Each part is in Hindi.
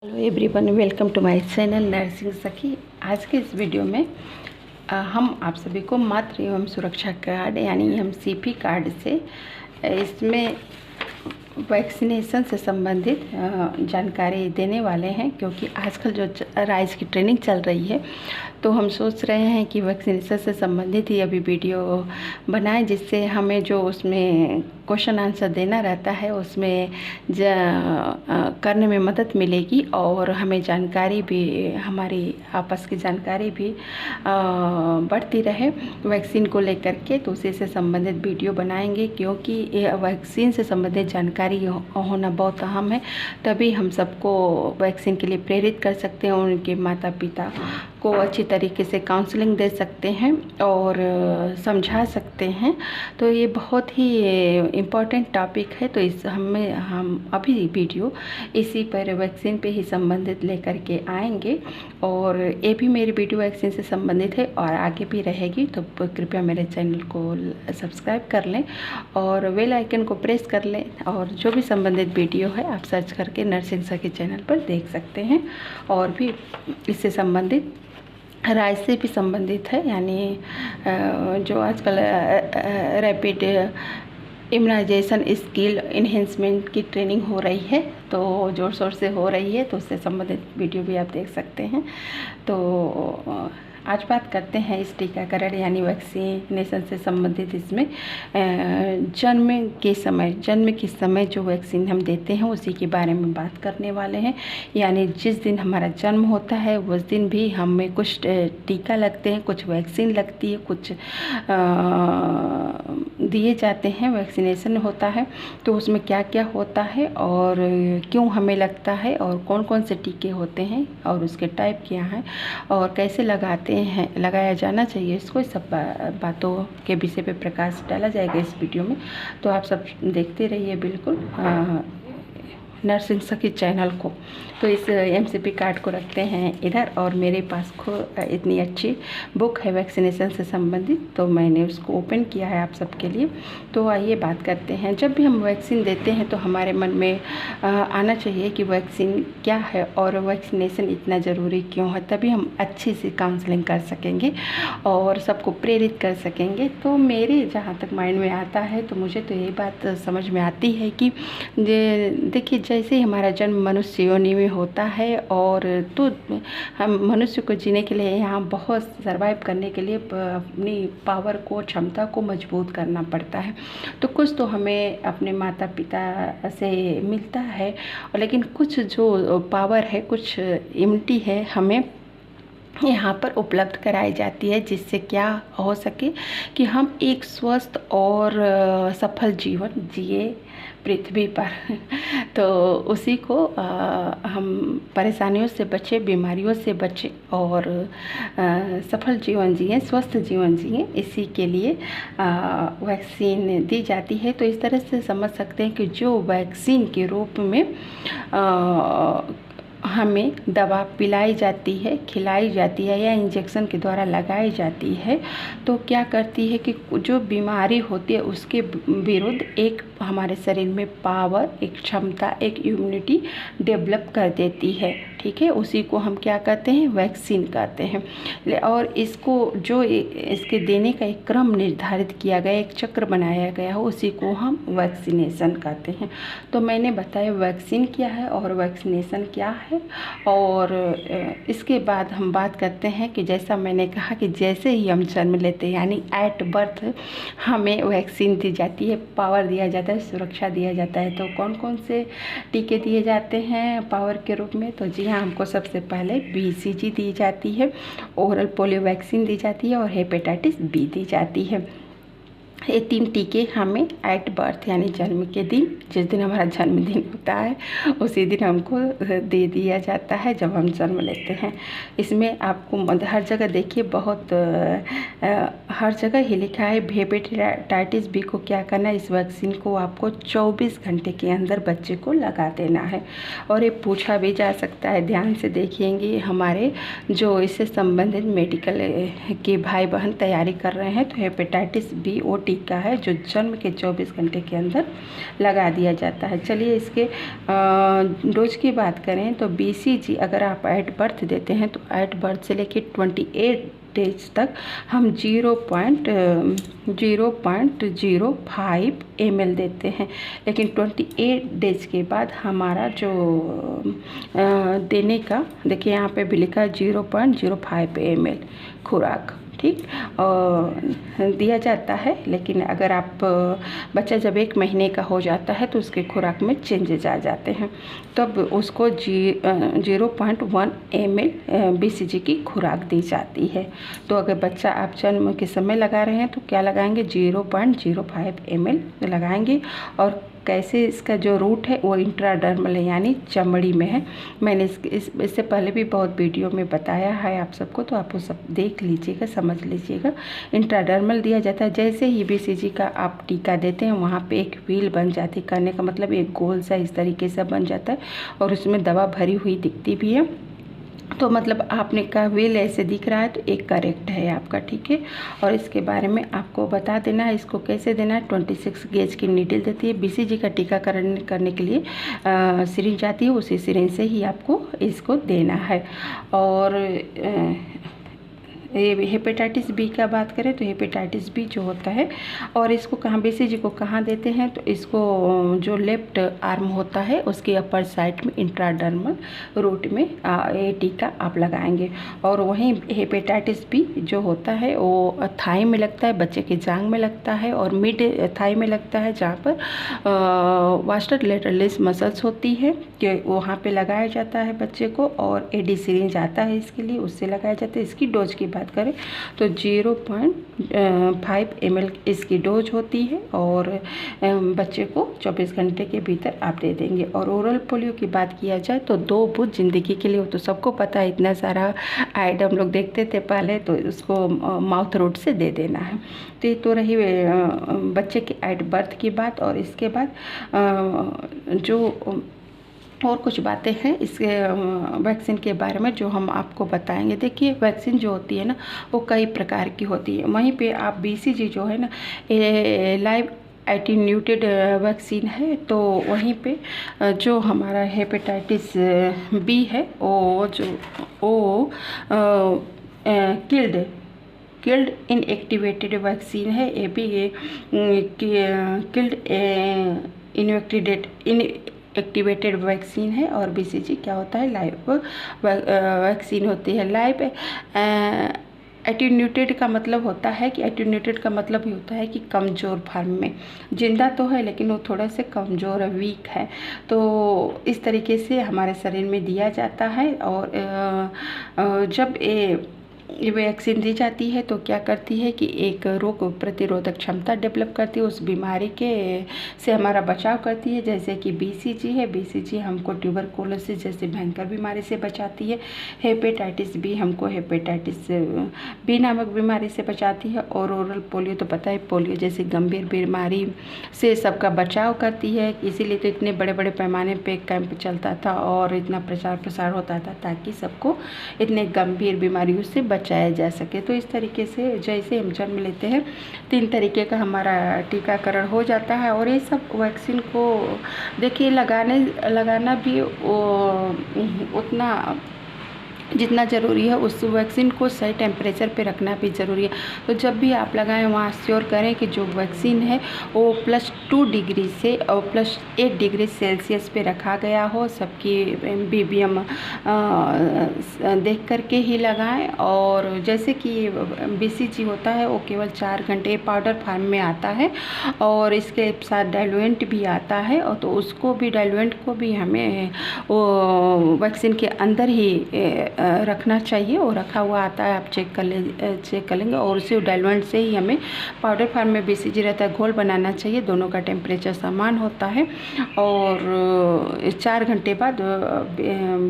Hello everyone, welcome to my channel Nursing Sakhi. आज के इस वीडियो में हम आप सभी को मातृ एवं सुरक्षा कार्ड यानी एमसीपी कार्ड से इसमें वैक्सीनेशन से संबंधित जानकारी देने वाले हैं, क्योंकि आजकल जो राइज की ट्रेनिंग चल रही है तो हम सोच रहे हैं कि वैक्सीनेशन से संबंधित ही अभी वीडियो बनाएं, जिससे हमें जो उसमें क्वेश्चन आंसर देना रहता है उसमें करने में मदद मिलेगी और हमें जानकारी भी, हमारी आपस की जानकारी भी बढ़ती रहे वैक्सीन को लेकर के। तो उसी से संबंधित वीडियो बनाएंगे, क्योंकि वैक्सीन से संबंधित जानकारी होना बहुत अहम है। तभी हम सबको वैक्सीन के लिए प्रेरित कर सकते हैं, उनके माता पिता को अच्छी तरीके से काउंसलिंग दे सकते हैं और समझा सकते हैं। तो ये बहुत ही इम्पोर्टेंट टॉपिक है। तो हम अभी वीडियो इसी पर वैक्सीन पे ही संबंधित लेकर के आएंगे, और ये भी मेरी वीडियो वैक्सीन से संबंधित है और आगे भी रहेगी। तो कृपया मेरे चैनल को सब्सक्राइब कर लें और बेल आइकन को प्रेस कर लें, और जो भी संबंधित वीडियो है आप सर्च करके नर्सिंग सखी चैनल पर देख सकते हैं। और भी इससे संबंधित राइज से भी संबंधित है, यानी जो आजकल रैपिड इम्यूनाइजेशन स्किल इन्हेंसमेंट की ट्रेनिंग हो रही है, तो ज़ोर शोर से हो रही है, तो उससे संबंधित वीडियो भी आप देख सकते हैं। तो आज बात करते हैं इस टीकाकरण यानी वैक्सीनेशन से संबंधित। इसमें जन्म के समय जो वैक्सीन हम देते हैं उसी के बारे में बात करने वाले हैं। यानी जिस दिन हमारा जन्म होता है उस दिन भी हमें कुछ टीका लगते हैं, कुछ वैक्सीन लगती है, कुछ दिए जाते हैं, वैक्सीनेशन होता है। तो उसमें क्या क्या होता है और क्यों हमें लगता है और कौन कौन से टीके होते हैं और उसके टाइप क्या हैं और कैसे लगाया जाना चाहिए, इसको सब बातों के विषय पे प्रकाश डाला जाएगा इस वीडियो में। तो आप सब देखते रहिए बिल्कुल नर्सिंग सखी चैनल को। तो इस एमसीपी कार्ड को रखते हैं इधर, और मेरे पास इतनी अच्छी बुक है वैक्सीनेशन से संबंधित, तो मैंने उसको ओपन किया है आप सबके लिए। तो आइए बात करते हैं। जब भी हम वैक्सीन देते हैं तो हमारे मन में आना चाहिए कि वैक्सीन क्या है और वैक्सीनेशन इतना ज़रूरी क्यों है, तभी हम अच्छी सी काउंसलिंग कर सकेंगे और सबको प्रेरित कर सकेंगे। तो मेरे जहाँ तक माइंड में आता है तो मुझे तो ये बात समझ में आती है कि देखिए, जैसे ही हमारा जन्म मनुष्य योनि में होता है, और तो हम मनुष्य को जीने के लिए, यहाँ बहुत सर्वाइव करने के लिए अपनी पावर को, क्षमता को मजबूत करना पड़ता है। तो कुछ तो हमें अपने माता पिता से मिलता है, और लेकिन कुछ जो पावर है, कुछ इम्यूनिटी है, हमें यहाँ पर उपलब्ध कराई जाती है, जिससे क्या हो सके कि हम एक स्वस्थ और सफल जीवन जिए पृथ्वी पर। तो उसी को हम परेशानियों से बचे, बीमारियों से बचे और सफल जीवन जिए, स्वस्थ जीवन जिए, इसी के लिए वैक्सीन दी जाती है। तो इस तरह से समझ सकते हैं कि जो वैक्सीन के रूप में हमें दवा पिलाई जाती है, खिलाई जाती है या इंजेक्शन के द्वारा लगाई जाती है, तो क्या करती है कि जो बीमारी होती है उसके विरुद्ध एक हमारे शरीर में पावर, एक क्षमता, एक इम्यूनिटी डेवलप कर देती है। ठीक है, उसी को हम क्या कहते हैं, वैक्सीन कहते हैं। और इसको जो इसके देने का एक क्रम निर्धारित किया गया, एक चक्र बनाया गया हो, उसी को हम वैक्सीनेशन कहते हैं। तो मैंने बताया वैक्सीन क्या है और वैक्सीनेशन क्या है। और इसके बाद हम बात करते हैं कि जैसा मैंने कहा कि जैसे ही हम जन्म लेते हैं यानी एट बर्थ हमें वैक्सीन दी जाती है, पावर दिया जाता है, सुरक्षा दिया जाता है। तो कौन कौन से टीके दिए जाते हैं पावर के रूप में? तो जी हाँ, हमको सबसे पहले BCG दी जाती है, ओरल पोलियो वैक्सीन दी जाती है और हेपेटाइटिस बी दी जाती है। ये 3 टीके हमें एट बर्थ यानी जन्म के दिन, जिस दिन हमारा जन्मदिन होता है उसी दिन हमको दे दिया जाता है जब हम जन्म लेते हैं। इसमें आपको हर जगह देखिए, बहुत हर जगह ही लिखा है हेपेटाइटिस बी को क्या करना है, इस वैक्सीन को आपको 24 घंटे के अंदर बच्चे को लगा देना है। और ये पूछा भी जा सकता है, ध्यान से देखिएंगे, हमारे जो इससे संबंधित मेडिकल के भाई बहन तैयारी कर रहे हैं तो हेपेटाइटिस बी OT टीका है जो जन्म के 24 घंटे के अंदर लगा दिया जाता है। चलिए इसके डोज की बात करें तो BCG अगर आप एट बर्थ देते हैं तो एट बर्थ से लेके 28 डेज तक हम 0.05 ml देते हैं, लेकिन 28 डेज के बाद हमारा जो देने का देखिए यहाँ पे भी लिखा है 0.05 ml खुराक, ठीक दिया जाता है। लेकिन अगर आप बच्चा जब 1 महीने का हो जाता है तो उसके खुराक में चेंजेज आ जाते हैं, तब उसको 0.1 ml BCG की खुराक दी जाती है। तो अगर बच्चा आप जन्म के समय लगा रहे हैं तो क्या लगाएंगे 0.05 ml लगाएंगे। और कैसे इसका जो रूट है वो इंट्राडर्मल है यानी चमड़ी में है। मैंने इससे पहले भी बहुत वीडियो में बताया है आप सबको, तो आप वो सब देख लीजिएगा, समझ लीजिएगा। इंट्राडर्मल दिया जाता है। जैसे ही BCG का आप टीका देते हैं वहाँ पे एक व्हील बन जाती है, करने का मतलब एक गोल सा इस तरीके से बन जाता है और उसमें दवा भरी हुई दिखती भी है। तो मतलब आपने का व्हील ऐसे दिख रहा है तो एक करेक्ट है आपका, ठीक है। और इसके बारे में आपको बता देना है इसको कैसे देना है। 26 गेज की नीडल देती है। BCG का टीकाकरण करने के लिए सिरिंज आती है, उसी सिरिंज से ही आपको इसको देना है। और हेपेटाइटिस बी का बात करें तो हेपेटाइटिस बी जो होता है, और इसको कहाँ BCG को कहाँ देते हैं तो इसको जो लेफ्ट आर्म होता है उसके अपर साइड में इंट्राडर्मल रूट में ये टीका आप लगाएंगे। और वहीं हेपेटाइटिस बी जो होता है वो थाई में लगता है, बच्चे के जांघ में लगता है और मिड थाई में लगता है, जहाँ पर वास्टर लेटरलिस मसल्स होती है कि वहाँ पे लगाया जाता है बच्चे को। और AD सिरिंज आता है इसके लिए, उससे लगाया जाता है। इसकी डोज की बात करें तो 0.5 ml इसकी डोज होती है और बच्चे को 24 घंटे के भीतर आप दे देंगे। और ओरल पोलियो की बात किया जाए तो 2 बूंद ज़िंदगी के लिए, वो तो सबको पता है, इतना सारा ऐड हम लोग देखते थे पहले, तो उसको माउथ रूट से दे देना है। तो ये तो रही बच्चे के एट बर्थ की बात। और इसके बाद जो और कुछ बातें हैं इसके वैक्सीन के बारे में जो हम आपको बताएंगे। देखिए वैक्सीन जो होती है ना वो कई प्रकार की होती है। वहीं पे आप BCG जो है ना लाइव एटीन्यूटेड वैक्सीन है, तो वहीं पे जो हमारा हेपेटाइटिस बी है वो किल्ड इनएक्टिवेटेड वैक्सीन है। ये भी किल्ड एक्टिवेटेड वैक्सीन है। और BCG क्या होता है, लाइव वैक्सीन होती है। लाइव एटीन्यूटेड का मतलब होता है कि एटीन्यूटेड का मतलब ही होता है कि कमज़ोर फॉर्म में, जिंदा तो है लेकिन वो थोड़ा से कमज़ोर है, वीक है। तो इस तरीके से हमारे शरीर में दिया जाता है। और जब ये वैक्सीन दी जाती है तो क्या करती है कि एक रोग प्रतिरोधक क्षमता डेवलप करती है, उस बीमारी के से हमारा बचाव करती है। जैसे कि BCG है, BCG हमको ट्यूबरकुलोसिस जैसे भयंकर बीमारी से बचाती है। हेपेटाइटिस बी हमको हेपेटाइटिस बी नामक बीमारी से बचाती है। और ओरल पोलियो तो पता है, पोलियो जैसी गंभीर बीमारी से सबका बचाव करती है। इसीलिए तो इतने बड़े बड़े पैमाने पे कैंप चलता था और इतना प्रचार प्रसार होता था ताकि सबको इतने गंभीर बीमारियों से बचाया जा सके। तो इस तरीके से जैसे हम जन्म लेते हैं 3 तरीके का हमारा टीकाकरण हो जाता है। और ये सब वैक्सीन को देखिए लगाना भी उतना जितना ज़रूरी है, उस वैक्सीन को सही टेम्परेचर पे रखना भी ज़रूरी है। तो जब भी आप लगाएं वहाँ श्योर करें कि जो वैक्सीन है वो +2 डिग्री से और +8 डिग्री सेल्सियस पे रखा गया हो। सबकी BBM देख करके ही लगाएं। और जैसे कि BCG होता है वो केवल 4 घंटे पाउडर फॉर्म में आता है और इसके साथ डाइल्यूएंट भी आता है। और तो उसको भी डाइल्यूएंट को भी हमें वो वैक्सीन के अंदर ही रखना चाहिए। और रखा हुआ आता है, आप चेक कर लेंगे। और उसी डाइल्यूएंट से ही हमें पाउडर फॉर्म में BCG रहता है, घोल बनाना चाहिए। दोनों का टेम्परेचर समान होता है। और 4 घंटे बाद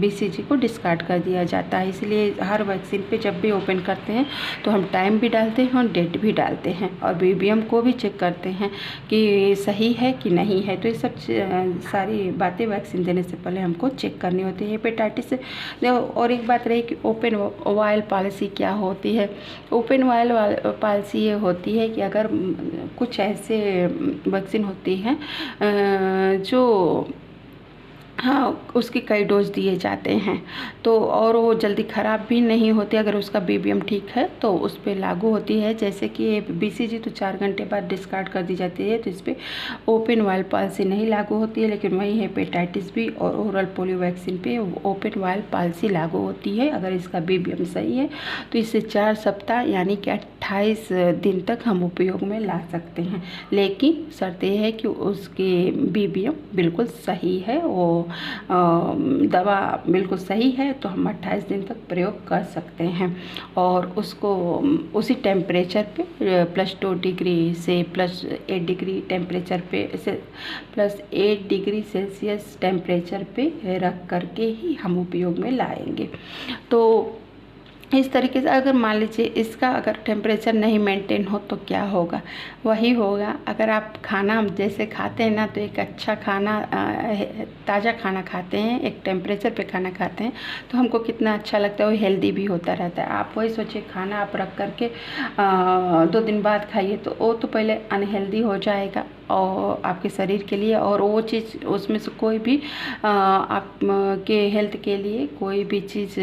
BCG को डिस्कार्ड कर दिया जाता है। इसलिए हर वैक्सीन पे जब भी ओपन करते हैं तो हम टाइम भी डालते हैं और डेट भी डालते हैं और BBM को भी चेक करते हैं कि सही है कि नहीं है। तो ये सब सारी बातें वैक्सीन देने से पहले हमको चेक करनी होती है। हेपेटाइटिस और एक बात बात रही कि ओपन वायल पॉलिसी क्या होती है। ओपन वायल पॉलिसी ये होती है कि अगर कुछ ऐसे वैक्सीन होती हैं जो हाँ उसकी कई डोज दिए जाते हैं तो और वो जल्दी ख़राब भी नहीं होते अगर उसका BBM ठीक है तो उस पर लागू होती है। जैसे कि BCG तो 4 घंटे बाद डिस्कार्ड कर दी जाती है, तो इस पर ओपन वायल पॉलिसी नहीं लागू होती है। लेकिन वही हेपेटाइटिस बी और ओरल पोलियो वैक्सीन पे ओपन वायल पॉलिसी लागू होती है। अगर इसका BBM सही है तो इसे 4 सप्ताह यानी कि 28 दिन तक हम उपयोग में ला सकते हैं। लेकिन शर्त यह है कि उसके BBM बिल्कुल सही है, वो दवा बिल्कुल सही है तो हम 28 दिन तक प्रयोग कर सकते हैं। और उसको उसी टेम्परेचर पे +2 डिग्री से +8 डिग्री टेम्परेचर पे से +8 डिग्री सेल्सियस टेम्परेचर पे रख करके ही हम उपयोग में लाएंगे। तो इस तरीके से अगर मान लीजिए इसका अगर टेम्परेचर नहीं मेंटेन हो तो क्या होगा, वही होगा। अगर आप खाना जैसे खाते हैं ना तो एक अच्छा खाना ताज़ा खाना खाते हैं, एक टेम्परेचर पे खाना खाते हैं तो हमको कितना अच्छा लगता है, वो हेल्दी भी होता रहता है। आप वही सोचिए खाना आप रख करके 2 दिन बाद खाइए तो वो तो पहले अनहेल्दी हो जाएगा और आपके शरीर के लिए, और वो चीज़ उसमें से कोई भी आप के हेल्थ के लिए कोई भी चीज़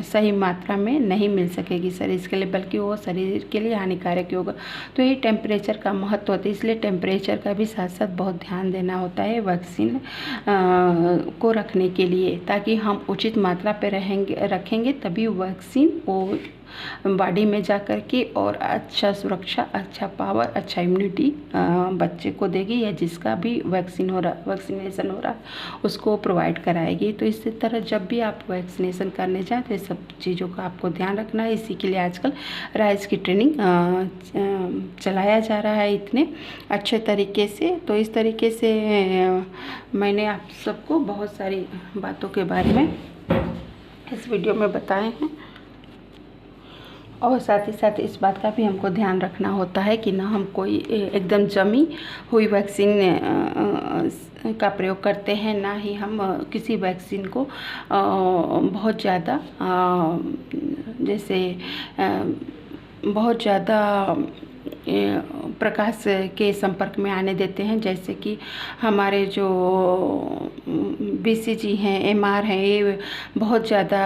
सही मात्रा में नहीं मिल सकेगी शरीर के लिए, बल्कि वो शरीर के लिए हानिकारक होगा। तो ये टेम्परेचर का महत्व होता है, इसलिए टेम्परेचर का भी साथ साथ बहुत ध्यान देना होता है वैक्सीन को रखने के लिए, ताकि हम उचित मात्रा पे रखेंगे तभी वैक्सीन वो बॉडी में जा कर के और अच्छा सुरक्षा, अच्छा पावर, अच्छा इम्यूनिटी बच्चे को देगी या जिसका भी वैक्सीनेशन हो रहा उसको प्रोवाइड कराएगी। तो इसी तरह जब भी आप वैक्सीनेशन करने जाएं तो ये सब चीज़ों का आपको ध्यान रखना है। इसी के लिए आजकल राइज की ट्रेनिंग चलाया जा रहा है इतने अच्छे तरीके से। तो इस तरीके से मैंने आप सबको बहुत सारी बातों के बारे में इस वीडियो में बताए हैं, और साथ ही साथ इस बात का भी हमको ध्यान रखना होता है कि ना हम कोई एकदम जमी हुई वैक्सीन का प्रयोग करते हैं, ना ही हम किसी वैक्सीन को बहुत ज़्यादा जैसे बहुत ज़्यादा प्रकाश के संपर्क में आने देते हैं। जैसे कि हमारे जो BCG हैं, MR हैं, ये बहुत ज़्यादा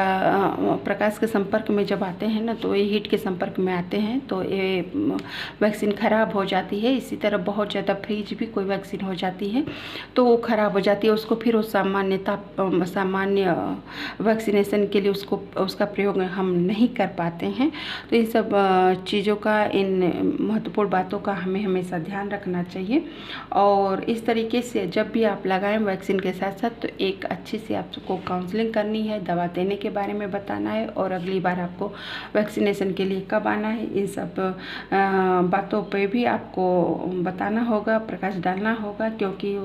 प्रकाश के संपर्क में जब आते हैं ना तो ये हीट के संपर्क में आते हैं तो ये वैक्सीन ख़राब हो जाती है। इसी तरह बहुत ज़्यादा फ्रीज भी कोई वैक्सीन हो जाती है तो वो ख़राब हो जाती है, उसको फिर वो सामान्य वैक्सीनेशन के लिए उसका प्रयोग हम नहीं कर पाते हैं। तो इन सब चीज़ों का, इन महत्वपूर्ण बातों का हमें हमेशा ध्यान रखना चाहिए। और इस तरीके से जब भी आप लगाएं वैक्सीन के साथ साथ तो एक अच्छी से आपको काउंसलिंग करनी है, दवा देने के बारे में बताना है और अगली बार आपको वैक्सीनेशन के लिए कब आना है, इन सब बातों पे भी आपको बताना होगा, प्रकाश डालना होगा। क्योंकि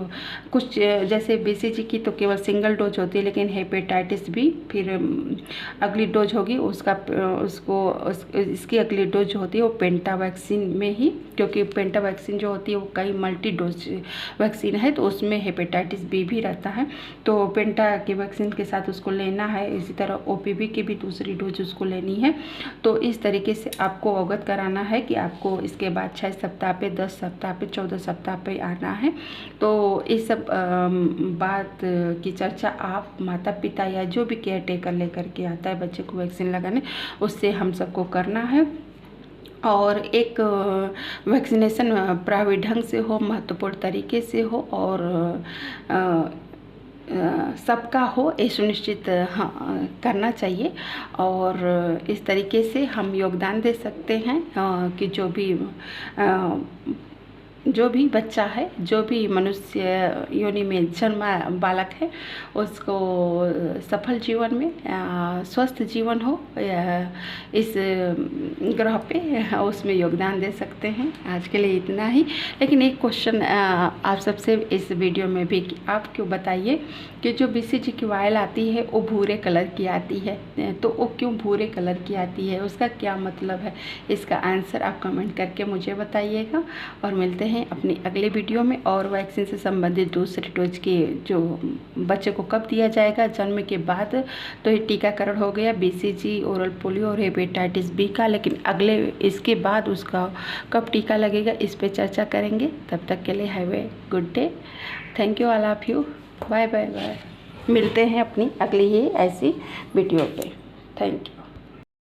कुछ जैसे BCG की तो केवल सिंगल डोज होती है, लेकिन हेपेटाइटिस भी फिर अगली डोज होगी इसकी अगली डोज जो होती है वो पेंटा वैक्सीन में ही, क्योंकि पेंटा वैक्सीन जो होती है वो कई मल्टी डोज वैक्सीन है तो उसमें हेपेटाइटिस B भी रहता है। तो पेंटा के वैक्सीन के साथ उसको लेना है। इसी तरह OPV की भी दूसरी डोज उसको लेनी है। तो इस तरीके से आपको अवगत कराना है कि आपको इसके बाद 6 सप्ताह पे, 10 सप्ताह पे, 14 सप्ताह पे आना है। तो इस सब बात की चर्चा आप माता पिता या जो भी केयर टेकर लेकर के आता है बच्चे को वैक्सीन लगाने, उससे हम सबको करना है। और एक वैक्सीनेशन प्रभावी ढंग से हो, महत्वपूर्ण तरीके से हो और सबका हो, ये सुनिश्चित करना चाहिए। और इस तरीके से हम योगदान दे सकते हैं कि जो भी बच्चा है, जो भी मनुष्य योनि में जन्मा बालक है, उसको सफल जीवन में स्वस्थ जीवन हो इस ग्रह पे, उसमें योगदान दे सकते हैं। आज के लिए इतना ही। लेकिन एक क्वेश्चन आप सबसे इस वीडियो में भी कि आप क्यों बताइए कि जो BCG की वायल आती है वो भूरे कलर की आती है, तो वो क्यों भूरे कलर की आती है, उसका क्या मतलब है? इसका आंसर आप कमेंट करके मुझे बताइएगा। और मिलते हैं हैं अपनी अगले वीडियो में। और वैक्सीन से संबंधित दूसरे डोज के जो बच्चे को कब दिया जाएगा जन्म के बाद, तो ये टीकाकरण हो गया BCG, ओरल पोलियो और हेपेटाइटिस बी का, लेकिन अगले इसके बाद उसका कब टीका लगेगा इस पे चर्चा करेंगे। तब तक के लिए have a good day. Thank you all of you. Bye bye bye. मिलते हैं अपनी अगली ही ऐसी वीडियो पे। Thank you.